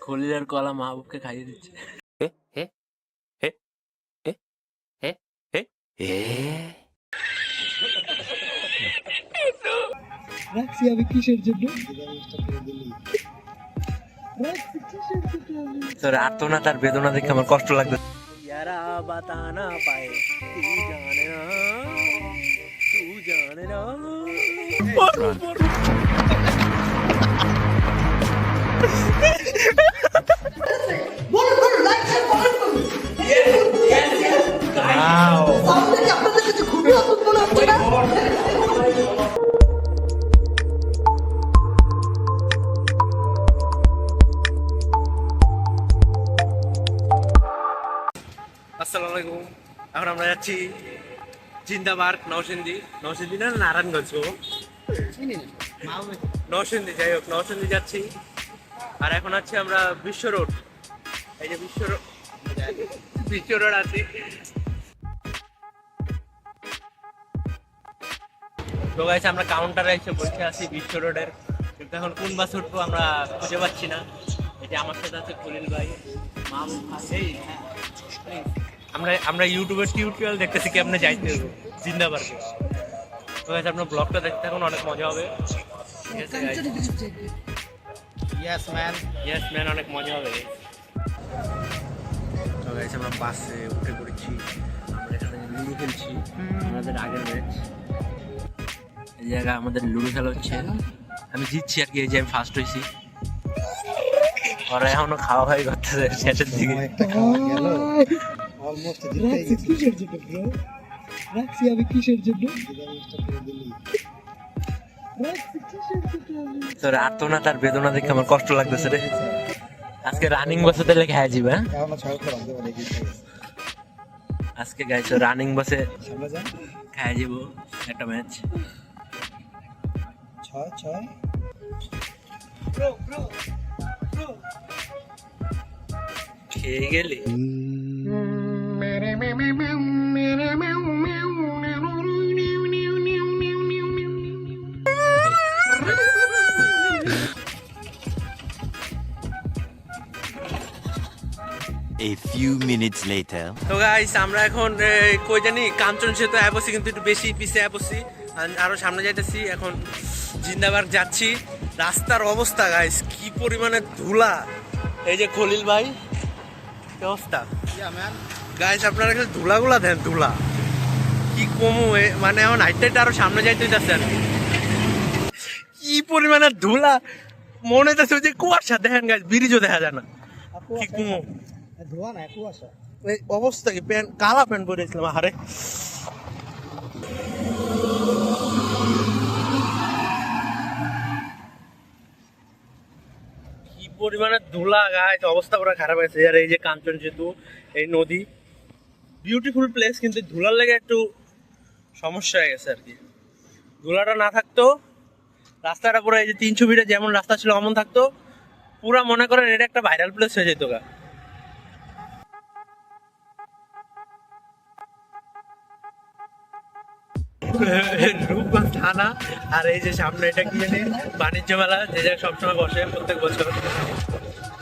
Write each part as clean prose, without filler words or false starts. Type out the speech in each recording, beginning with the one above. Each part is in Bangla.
খলিলের কলা মাহবুবকে খাইয়ে দিচ্ছে। রাখছি আমি কিসের জন্য? তোর আর্তনা তার বেদনা দেখে আমার কষ্ট লাগবে। ইয়ারা বাতানা পায় তু জানে না, তু জানে না। আসসালামু আলাইকুম। এখন আমরা যাচ্ছি জিন্দাবাদ নরসিংদী না নারায়ণগঞ্জ, নরসিংদী, যাই হোক নরসিংদী যাচ্ছি। আর এখন আছি আমরা বিশ্ব রোড, এই যে বিশ্ব রোড আছি। তো গাইছে আমরা কাউন্টারে এসে বসে আছি বিশ্ব রোডের, কিন্তু এখন কোন বাস উঠবো আমরা খুঁজে পাচ্ছি না। এই যে আমার সাথে আছে খলিল ভাই, মাহবুব ভাই। আমরা ইউটিউবের টিউটোরিয়াল দেখতেছি কি আপনি যাইতে হবে জিন্দাবাদে। তো গাইছে আপনার ব্লগটা দেখতে এখন অনেক মজা হবে। ইয়েস ম্যান, অনেক মজা হবে। তো গাইছে আমরা বাসে উঠে পড়েছি, আমরা এখানে লুডো খেলছি, আমাদের আগের ম্যাচ। এই জায়গায় আমাদের লুডো খেলা হচ্ছে, আমি জিতছি আর কি, এই যে আমি ফার্স্ট হয়েছি। ওরা এখনো খাওয়া খাওয়াই করতেছে শেষের দিকে। কিসের জন্য ব্রো? রাখছি আমি কিসের জন্য? তোর আর্তনা তার বেদনা দেখে আমার কষ্ট লাগতেছে রে। আজকে রানিং বাসে তাহলে খেয়ে যাবে। আজকে গাইছো রানিং বাসে খেয়ে যাব একটা ম্যাচ। 6 খেয়ে গেলি A few minutes later. তো গাইস আমরা এখন কই জানি কাঞ্চন সেতু অ্যাপসি, কিন্তু একটু বেশি পিছে অ্যাপসি, আরো সামনে যাইতেছি। এখন জিন্দাবাদ যাচ্ছি। রাস্তার অবস্থা গাইস কি পরিমাণে ধুলা। এই যে খলিল ভাই, কি অবস্থা গাইস, আপনারা কাছে ধুলাগুলা দেন, ধুলা কি কমু। মানে এখন হাইটে আরো সামনে যাইতে যাচ্ছে আর কি, কি পরিমাণে ধুলা। মনে হচ্ছে যে কুয়াশা, দেখেন গাইস ব্রিজও দেখা যায় না, কি কমু। ধোয়া না কুয়াশা। এই অবস্থা কি, প্যান্ট কালা প্যান্ট পরেছিলাম। আরে কি পরিমাণে ধুলা গাছ, অবস্থা পুরো খারাপ হয়েছে। আর এই যে কাঞ্চন সেতু, এই নদী, বিউটিফুল প্লেস, কিন্তু ধুলার লেগে একটু সমস্যা হয়ে গেছে আর কি। ধুলাটা না থাকতো রাস্তাটা পুরো, এই যে 300 ফিটে যেমন রাস্তা ছিল অমন থাকতো, পুরা মনে করেন এটা একটা ভাইরাল প্লেস হয়ে যেত গা। রূপগঞ্জ থানা, আর এই যে সামনে এটা কি জানি বাণিজ্য মেলা, যে জায়গায় সবসময় বসে প্রত্যেক বছর।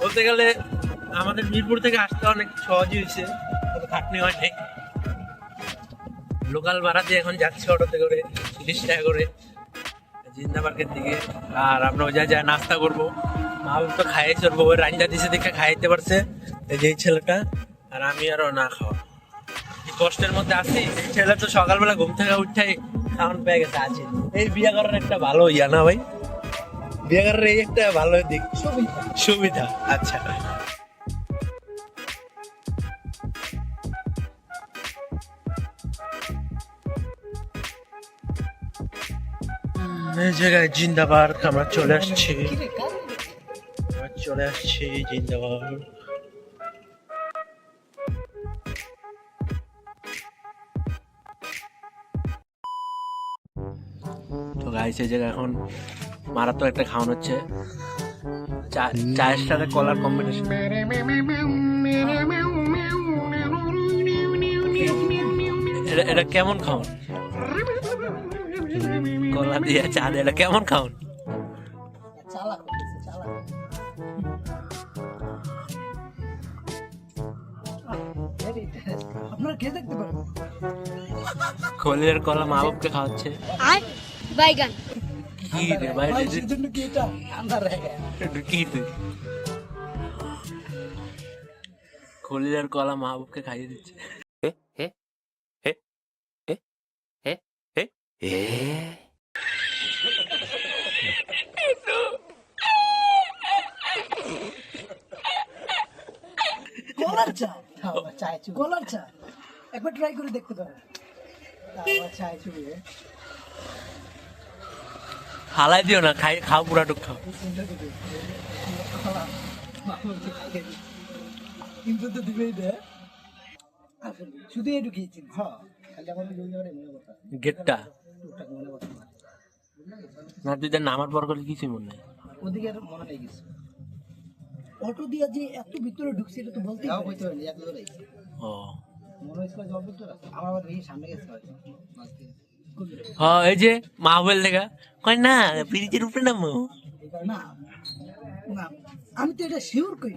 বলতে গেলে আমাদের মিরপুর থেকে আসতে অনেক সহজই হয়েছে, খাটনি হয়নি। লোকাল ভাড়া দিয়ে এখন যাচ্ছে অটোতে করে 30 টাকা করে জিন্দাবাদের দিকে। আর আমরা ওই জায়গায় নাস্তা করবো, মা তো খাইয়ে চলবো, ওই রান্না দিছে দেখে খাইতে পারছে এই যে ছেলেটা, আর আমি আরো না খাওয়া কষ্টের মধ্যে আছি। ছেলে তো সকালবেলা ঘুম থেকে উঠাই খাওয়ান পেয়ে গেছে আছি। এই বিয়ে করার একটা ভালো ইয়া না ভাই, বিয়ে করার এই একটা ভালো দিক, সুবিধা। আচ্ছা এই জায়গায় জিন্দাবাদ আমরা চলে আসছি, জিন্দাবাদ। তো গাইস এই জায়গায় এখন মারাত্মক একটা খাওয়ান হচ্ছে, চায়ের সাথে কলার কম্বিনেশন। এটা কেমন খাওয়ান? কলা দিয়ে চা দিয়ে এটা কেমন খাওয়ান? ভেরি টেস্ট, আপনারা খেয়ে দেখতে পারেন। খোলের কলা মা বাপকে খাওয়াচ্ছে। আর বাইগান কি রে ভাই, ভাই, সেজন্য কি এটা ঠান্ডা রেখে কি তুই খোলের কলা মা বাপকে খাইয়ে দিচ্ছে। কলার চা, কলার চা একবার ট্রাই করে দেখতে পারেন। চায় চুড়ি হালাই দিও না, খাও পুরাটুক খাও। কিন্তু তো দিবেই দে, শুধু একটু খেয়েছি। হ্যাঁ, খালি আমার মনে কথা গেটটা টুকটাক মনে কথা না, তুই দেখ নামার পর করলে কিছুই মনে নেই। ওদিকে আর মনে নেই কিছু। অটো দিয়া যে এত ভিতরে ঢুকছে এটা তো বলতেই হইতে পারে এত দূরে। ও মনে হয়েছিল জল ভিতরে আমার আবার এই সামনে গেছে হ্যাঁ, এই যে মা বল দেখা কয় না ব্রিজের উপরে নামো। না না, আমি তো এটা শিওর করি।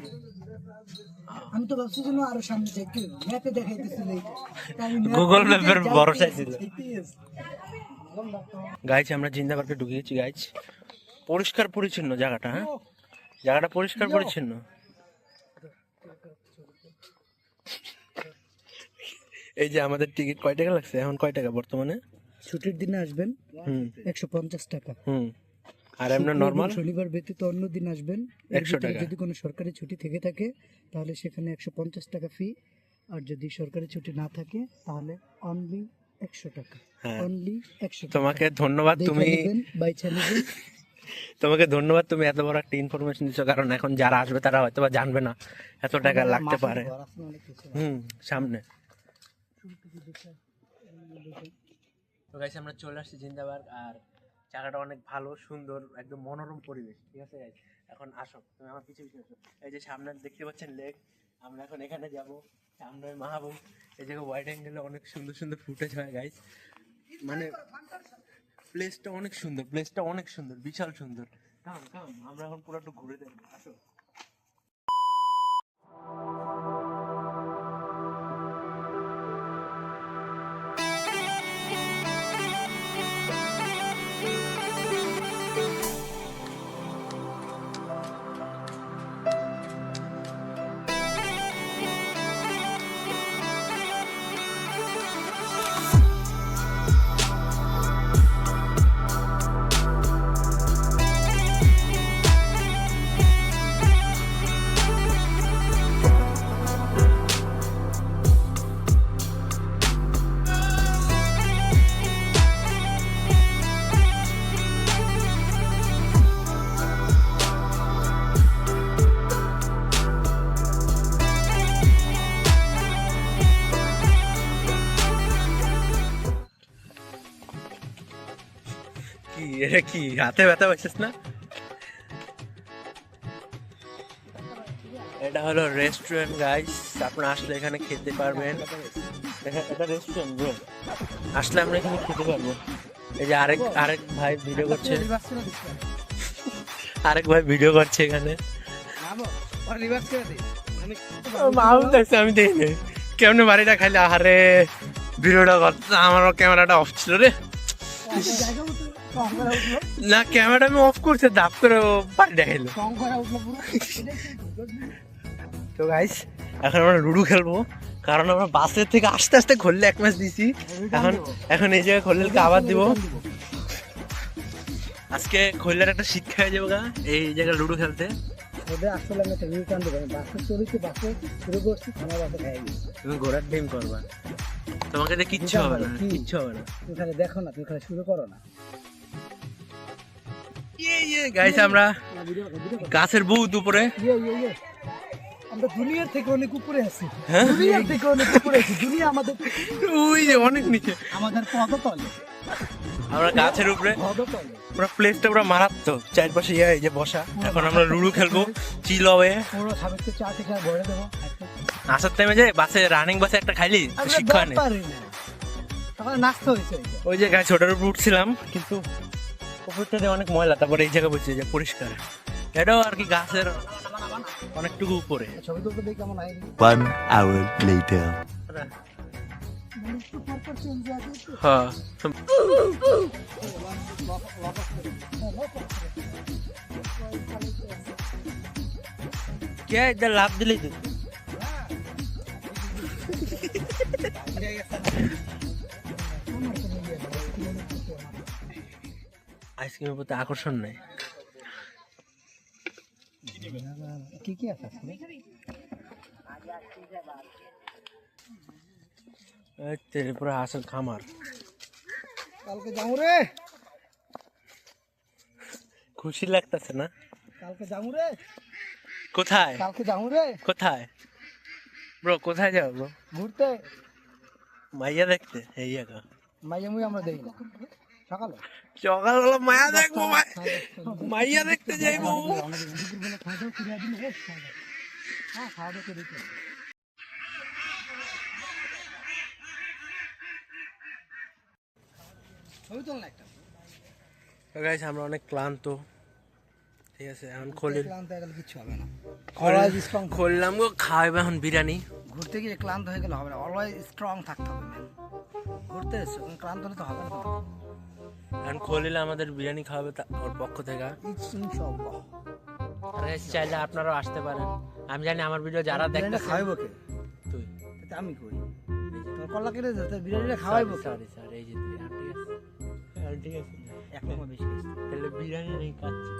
আমি তো ভাবছি যেন আরো সামনে যাইতে ম্যাপে দেখাইতেছিল গুগল ম্যাপের ভরসা ছিল। গাইজ আমরা জিন্দাবাদকে ঢুকিয়েছি গাইজ। পরিষ্কার পরিচ্ছন্ন জায়গাটা, হ্যাঁ জায়গাটা পরিষ্কার পরিচ্ছন্ন। এই যে আমাদের টিকিট কয় টাকা লাগছে এখন, কয় টাকা বর্তমানে? ছুটির দিনে আসবেন হুম 150 টাকা। হুম আর এমনি নর্মাল শনিবার ব্যতীত অন্য দিন আসবেন 100 টাকা। যদি কোনো সরকারি ছুটি থেকে থাকে তাহলে সেখানে 150 টাকা ফি, আর যদি সরকারি ছুটি না থাকে তাহলে অনলি 100 টাকা। হ্যাঁ। অনলি 100 টাকা। তোমাকে ধন্যবাদ, তুমি বাইচা নেবেন। তোমাকে ধন্যবাদ, তুমি এত বড় একটা ইনফরমেশন দিচ্ছ। কারণ এখন যারা আসবে তারা হয়তো বা জানবে না এত টাকা লাগতে পারে। সামনে তো গাইস আমরা চলে আসছি জিন্দাবাদ, আর জায়গাটা অনেক ভালো সুন্দর, একদম মনোরম পরিবেশ। ঠিক আছে গাইস, এখন আসো তুমি আমার পিছু পিছু আসো। এই যে সামনে দেখতে পাচ্ছেন লেক, আমরা এখন এখানে যাব। সামনে মাহবুব, এই জায়গায় ওয়াইড অ্যাঙ্গেলে অনেক সুন্দর সুন্দর ফুটেজ হয় গাইস। মানে প্লেসটা অনেক সুন্দর, প্লেসটা অনেক সুন্দর, বিশাল সুন্দর। কাম আমরা এখন পুরো একটু ঘুরে দেখবো, আসো। কি এটা কি হাতে ব্যথা পাইছিস না? এটা হলো রেস্টুরেন্ট গাইস, আপনারা আসলে এখানে খেতে পারবেন। এটা রেস্টুরেন্ট ব্রো, আসলে আমরা এখানে খেতে পারবো। এই যে আরেক ভাই ভিডিও করছে, আরেক ভাই ভিডিও করছে এখানে। আমি দেখিনি কেমনে বাড়িটা খাইলে। আহারে ভিডিওটা করতে আমারও ক্যামেরাটা অফ ছিল রে। না ক্যামেরাটা আমি অফ করছে, দাপ করে বাড়ি দেখাইলো। তো গাইস এখন আমরা লুডো খেলবো, কারণ আমরা বাসের থেকে আস্তে আস্তে খোললে 1 ম্যাচ দিছি। এখন এই জায়গায় খোললেকে আবার দিব। আজকে খোললের একটা শিক্ষা হয়ে যাবো গা এই জায়গায় লুডো খেলতে। আসলে আমি একটা নিউ কান্ড করি, বাসে চলেছি, বাসে শুরু করছি, থানা বাসে খাই গেছি। তুমি ঘোড়ার ডিম করবা, তোমাকে তো কিচ্ছু হবে না, কিচ্ছু হবে না। তুমি খালি দেখো না, তুমি খালি শুরু করো না। গাইস আমরা গাছের বহুত উপরে, আমরা দুনিয়ার থেকে অনেক উপরে আছি, হ্যাঁ? দুনিয়ার থেকে অনেক উপরে আছি। দুনিয়া আমাদের ওই যে অনেক নিচে, আমাদের পদতলে, আমরা গাছের উপরে। পদতলে। পুরো প্লেসটা পুরো মারাত্মক, চারপাশে এই যে বসা। এখন আমরা লুডো খেলবো, চিল হবে। পুরো সাবেককে চা থেকে ভরে দেবো। আসার টাইমে যে বাসে রানিং বাসে একটা খাইলি শিক্ষা নেই। তখন নাচতে হয়েছে। ওই যে গাছ ছোটার উপর উঠছিলাম, কিন্তু উপরটাতে অনেক ময়লা। তারপরে এই জায়গায় বসছে যে পরিষ্কার, এটাও আর কি গাছের অনেকটুকু উপরে। ছবি তুলতে দেখি কেমন হয়। 1 hour later. হ্যাঁ কে এটা লাভ দিলেই তো আইসক্রিমের প্রতি আকর্ষণ নেই। কি কি আছে আজকে? পুরো আসল খামার। কালকে যাবো রে, খুশি লাগতেছে না? কালকে যাবো রে, কোথায় কালকে যাবো রে কোথায় ব্রো, কোথায় যাও ব্রো? ঘুরতে। মাইয়া দেখতে? এই জায়গা মাইয়া মুই আমরা দেখি না সকালে। সকালবেলা মায়া দেখবো, মাইয়া দেখতে যাইবো। হ্যাঁ খাওয়া দাওয়া করে দিতে। ছবি তোল না একটা। তো গাইস আমরা অনেক ক্লান্ত, ঠিক আছে এখন খোলের ক্লান্ত হয়ে গেলে কিছু হবে না। অলওয়েজ স্ট্রং খুললাম গো, খাওয়াবে এখন বিরিয়ানি। ঘুরতে গিয়ে ক্লান্ত হয়ে গেলে হবে না, অলওয়েজ স্ট্রং থাকতে হবে ম্যান। ঘুরতে এসছো ক্লান্ত হলে তো হবে না। এখন খোলিলে আমাদের বিরিয়ানি খাওয়াবে ওর পক্ষ থেকে। ইনশাআল্লাহ। আর guys, চাইলে আপনারাও আসতে পারেন। আমি জানি আমার ভিডিও যারা দেখতে খাওয়াইবো কে? তুই তাতে আমি কই তোর কল্লা কেটে যেতে বিরিয়ানিটা খাওয়াইবো কে? সরি সরি, এই যে তুই ঠিক আছে ঠিক আছে, এক নম্বর বেশি খাইছি। তাহলে বিরিয়ানি নেই খাচ্ছি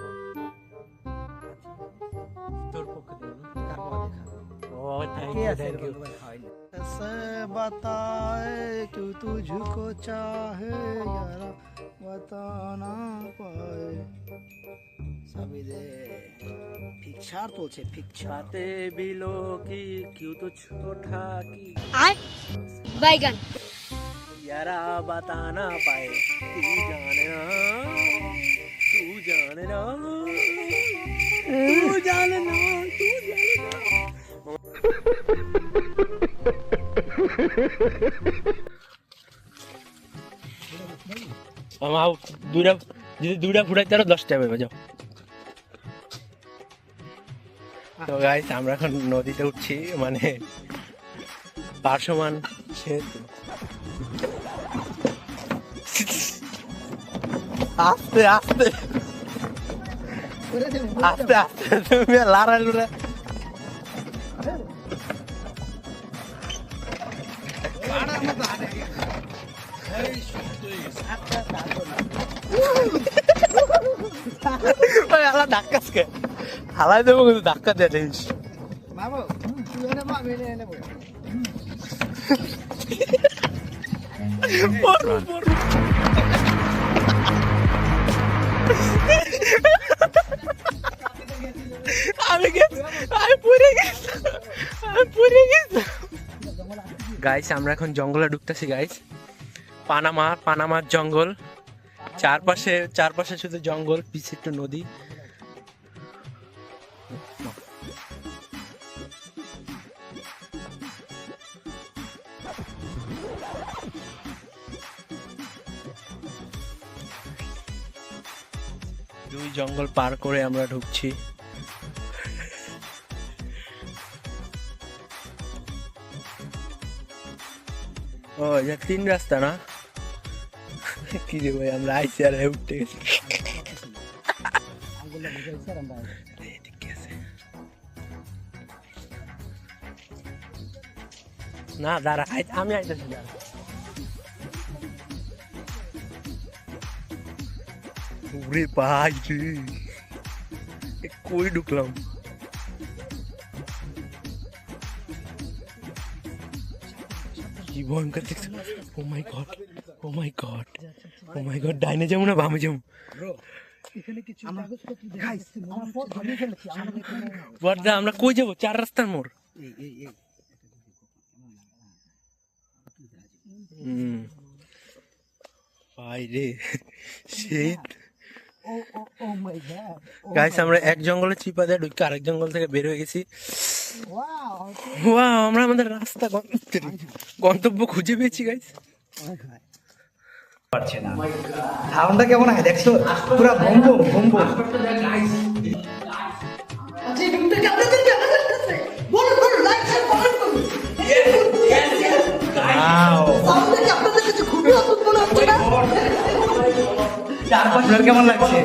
তোর পক্ষ থেকে না? কার বাবা দেখা ও থ্যাংক কে ইউ আছে থ্যাংক ইউ। এরকম করে খাওয়াইলে? ऐसे बताए क्यों तुझको चाहे यारा बताना पाए सभी दे पिक्चर तुलছে पिक्चर बातें बिलो की क्यों तो छोटा की बैगन यारा बताना पाए तू जाने ना तू जाने ना तू जाने ना तू जाने ना। আমার দুইটা যদি দুইটা ফুটাইতে আরো 10 টাকা পাবে যাও। তো গাইস আমরা এখন নদীতে উঠছি, মানে পার্শ্বমান সেতু। আস্তে আস্তে আস্তে আস্তে তুমি লারা লুরা ধাক্কাসকে হালাই দেবো, কিন্তু ধাক্কা দিয়ে দেখিস। বাবু তুই এনে মা মেনে এনে বল আমি পুড়ে গেছি, আমি পুড়ে গেছি। গাইস আমরা এখন জঙ্গলে ঢুকতেছি গাইস। পানামার জঙ্গল, চারপাশে শুধু জঙ্গল, পিছে একটু নদী। দুই জঙ্গল পার করে আমরা ঢুকছি। ও এটা 3 রাস্তা না? কি রে ভাই, আমরা আইসি আর উঠতে গেছি। আঙ্গুলে বুঝাইছে আর আমরা ঠিক আছে না, দাঁড়া আমি আইতেছি, দাঁড়া। ওরে ভাই রে, কই ঢুকলাম? কি ভয়ঙ্কর দেখছো? ও মাই গড, ও মাই গড, ও মাই গড, ডাইনে যাবো না বামে যাবো? ব্রো এখানে কিছু কাগজপত্র গাইস আমরা পথ হারিয়ে ফেলেছি। বড়দা আমরা কই যাবো? 4 রাস্তার মোড়। এই ভাই রে শীত। ও ও ও মাই গড গাইস আমরা এক জঙ্গলে চিপা দিয়ে ঢুকে আরেক জঙ্গল থেকে বের হয়ে গেছি। ওয়াও ওয়াও, আমরা আমাদের রাস্তা গন্তব্য খুঁজে পেয়েছি গাইস। পারছে না সাউন্ডটা কেমন হয় দেখছো? পুরো বম বম বম বম। নাকি আপনাদেরকে আমাদের কাছে? বলুন বলুন, লাইক শেয়ার কমেন্ট করুন। সাউন্ড দেখে আপনাদের কাছে খুবই অদ্ভুত মনে হচ্ছে না? আপনার কেমন লাগছে?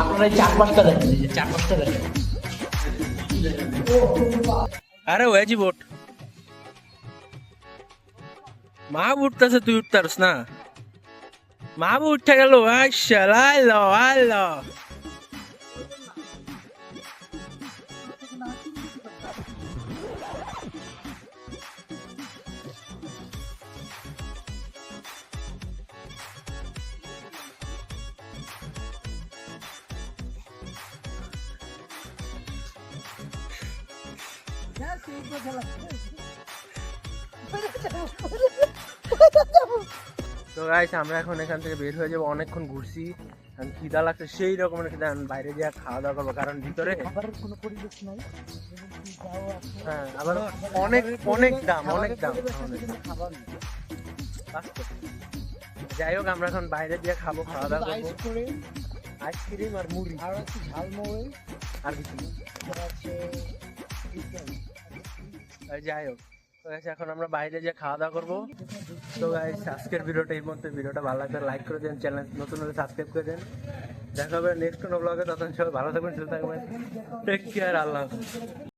আপনারা 4-5টা দেখেন, 4-5টা দেখেন। আরে ওয়াজি বোট মা উঠতেছে, তুই উঠতে পারস না? মা উঠতে গেল, আচ্ছা লাইলো আইলো। তো গাইস আমরা এখন এখান থেকে বের হয়ে যাবো, অনেকক্ষণ ঘুরছি, এখন খিদা লাগছে সেই রকমের খিদা, এখন বাইরে গিয়ে খাওয়া দাওয়া করবো, কারণ ভিতরে খাবারের কোনো পরিবেশ নাই, এবং কি যাও আছে, হ্যাঁ আবার অনেক অনেক দাম, অনেক দাম, অনেক দাম। খাবার নেই। বাস্তব। যাই হোক আমরা এখন বাইরে দিয়ে খাবো, খাওয়া দাওয়া আইস করবো, করে আইসক্রিম আর মুড়ি আর আছে ঝালমুড়ি, আর কিছু না। আর আছে ইত্যাদি। আর যাই হোক তো guys, এখন আমরা বাইরে গিয়ে খাওয়া দাওয়া করবো। তো গাইস আজকের ভিডিওটা এই মধ্যে, ভিডিওটা ভালো লাগলে লাইক করে দেন, চ্যানেল নতুন হলে সাবস্ক্রাইব করে দেন। দেখা হবে নেক্সট কোনো ব্লগে, তখন সবাই ভালো থাকবেন, সুস্থ থাকবেন, টেক কেয়ার, আল্লাহ হাফেজ।